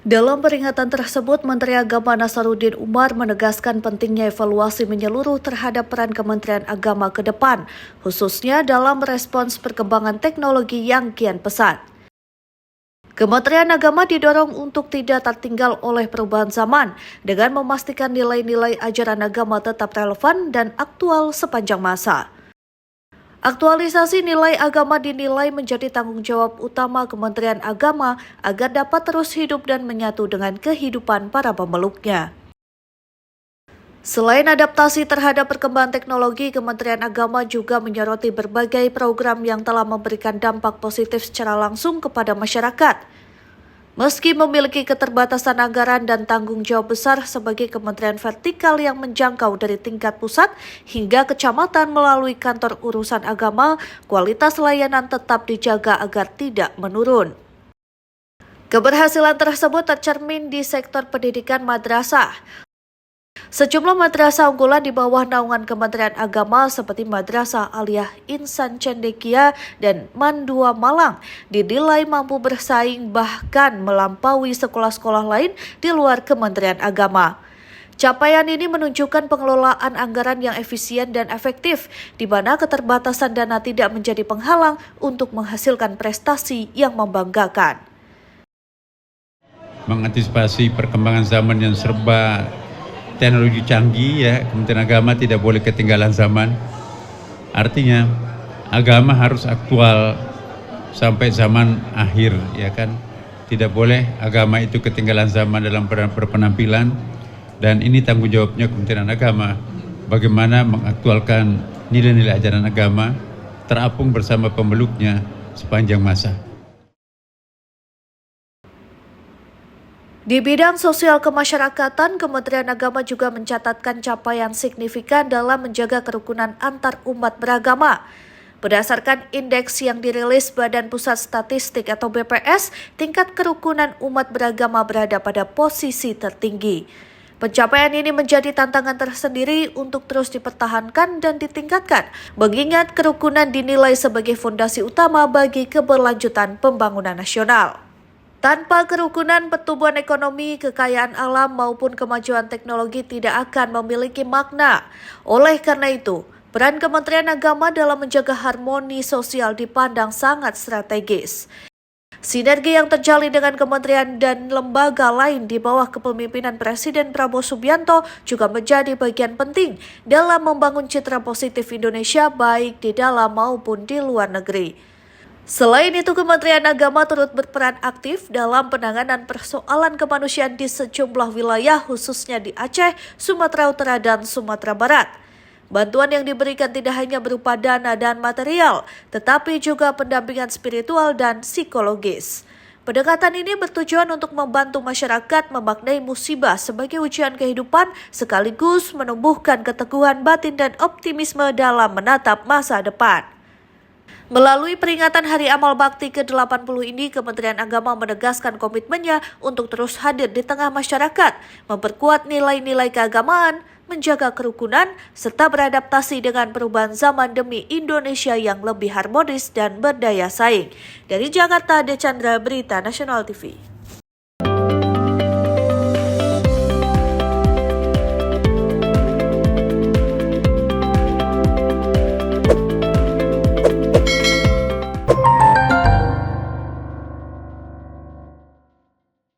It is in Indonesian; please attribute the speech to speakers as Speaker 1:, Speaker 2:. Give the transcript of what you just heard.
Speaker 1: Dalam peringatan tersebut, Menteri Agama Nasaruddin Umar menegaskan pentingnya evaluasi menyeluruh terhadap peran Kementerian Agama ke depan, khususnya dalam merespons perkembangan teknologi yang kian pesat. Kementerian Agama didorong untuk tidak tertinggal oleh perubahan zaman dengan memastikan nilai-nilai ajaran agama tetap relevan dan aktual sepanjang masa. Aktualisasi nilai agama dinilai menjadi tanggung jawab utama Kementerian Agama agar dapat terus hidup dan menyatu dengan kehidupan para pemeluknya. Selain adaptasi terhadap perkembangan teknologi, Kementerian Agama juga menyoroti berbagai program yang telah memberikan dampak positif secara langsung kepada masyarakat. Meski memiliki keterbatasan anggaran dan tanggung jawab besar sebagai kementerian vertikal yang menjangkau dari tingkat pusat hingga kecamatan melalui kantor urusan agama, kualitas layanan tetap dijaga agar tidak menurun. Keberhasilan tersebut tercermin di sektor pendidikan madrasah. Sejumlah madrasah unggulan di bawah naungan Kementerian Agama seperti Madrasah Aliyah Insan Cendekia dan Mandua Malang dinilai mampu bersaing bahkan melampaui sekolah-sekolah lain di luar Kementerian Agama. Capaian ini menunjukkan pengelolaan anggaran yang efisien dan efektif, di mana keterbatasan dana tidak menjadi penghalang untuk menghasilkan prestasi yang membanggakan.
Speaker 2: Mengantisipasi perkembangan zaman yang serba teknologi canggih, ya, Kementerian Agama tidak boleh ketinggalan zaman. Artinya agama harus aktual sampai zaman akhir, ya kan. Tidak boleh agama itu ketinggalan zaman dalam berpenampilan, dan ini tanggung jawabnya Kementerian Agama bagaimana mengaktualkan nilai-nilai ajaran agama terapung bersama pemeluknya sepanjang masa.
Speaker 1: Di bidang sosial kemasyarakatan, Kementerian Agama juga mencatatkan capaian signifikan dalam menjaga kerukunan antar umat beragama. Berdasarkan indeks yang dirilis Badan Pusat Statistik atau BPS, tingkat kerukunan umat beragama berada pada posisi tertinggi. Pencapaian ini menjadi tantangan tersendiri untuk terus dipertahankan dan ditingkatkan, mengingat kerukunan dinilai sebagai fondasi utama bagi keberlanjutan pembangunan nasional. Tanpa kerukunan, pertumbuhan ekonomi, kekayaan alam maupun kemajuan teknologi tidak akan memiliki makna. Oleh karena itu, peran Kementerian Agama dalam menjaga harmoni sosial dipandang sangat strategis. Sinergi yang terjalin dengan kementerian dan lembaga lain di bawah kepemimpinan Presiden Prabowo Subianto juga menjadi bagian penting dalam membangun citra positif Indonesia baik di dalam maupun di luar negeri. Selain itu, Kementerian Agama turut berperan aktif dalam penanganan persoalan kemanusiaan di sejumlah wilayah khususnya di Aceh, Sumatera Utara, dan Sumatera Barat. Bantuan yang diberikan tidak hanya berupa dana dan material, tetapi juga pendampingan spiritual dan psikologis. Pendekatan ini bertujuan untuk membantu masyarakat memaknai musibah sebagai ujian kehidupan sekaligus menumbuhkan keteguhan batin dan optimisme dalam menatap masa depan. Melalui peringatan Hari Amal Bakti ke-80 ini, Kementerian Agama menegaskan komitmennya untuk terus hadir di tengah masyarakat, memperkuat nilai-nilai keagamaan, menjaga kerukunan, serta beradaptasi dengan perubahan zaman demi Indonesia yang lebih harmonis dan berdaya saing. Dari Jakarta, Decandra, Berita Nasional TV.